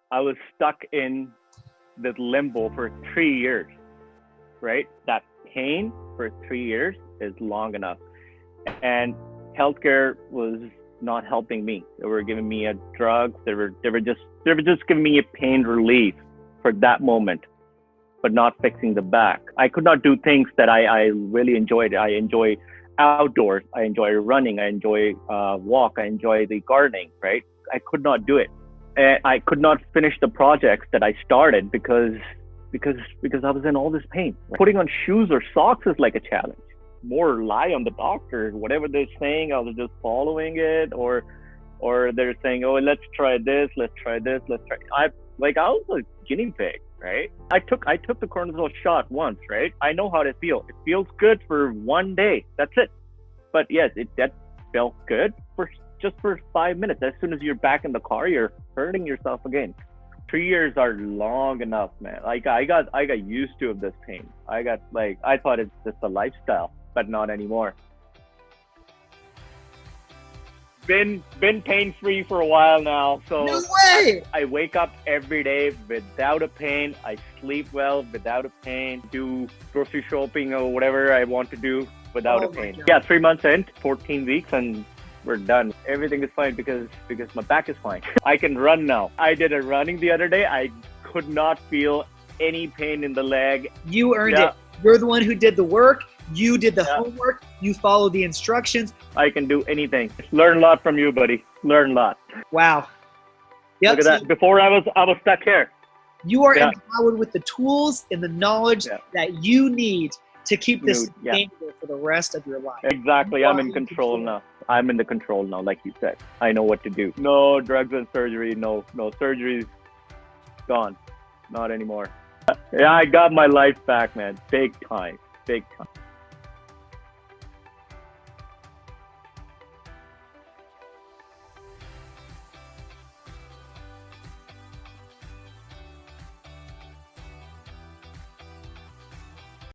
I was stuck in this limbo for 3 years, right? That pain for 3 years is long enough. And healthcare was not helping me. They were giving me a drug. They were just giving me a pain relief for that moment, but not fixing the back. I could not do things that I really enjoyed. I enjoy outdoors. I enjoy running. I enjoy walk. I enjoy the gardening, right? I could not do it. And I could not finish the projects that I started because I was in all this pain. Putting on shoes or socks is like a challenge. More rely on the doctor. Whatever they're saying, I was just following it, or they're saying, oh, let's try this, let's try this, let's try. I was a guinea pig, right? I took the cortisone shot once, right? I know how to feel. It feels good for one day. That's it. But yes, that felt good for 5 minutes. As soon as you're back in the car, you're hurting yourself again. 3 years are long enough, man. I got used to this pain. I thought it's just a lifestyle, but not anymore. Been pain-free for a while now. So no way! I wake up every day without a pain. I sleep well without a pain. Do grocery shopping or whatever I want to do without a pain. Yeah, 3 months in, 14 weeks, and we're done. Everything is fine because my back is fine. I can run now. I did a running the other day. I could not feel any pain in the leg. You earned it. You're the one who did the work. You did the homework. You followed the instructions. I can do anything. Learn a lot from you, buddy. Learn a lot. Wow. Yep. Look at that. Before I was stuck here. You are empowered with the tools and the knowledge that you need to keep this sustainable for the rest of your life. Exactly. I'm in control now. I'm in the control now, like you said. I know what to do. No drugs and surgery. No surgery's gone. Not anymore. Yeah, I got my life back, man. Big time. Big time.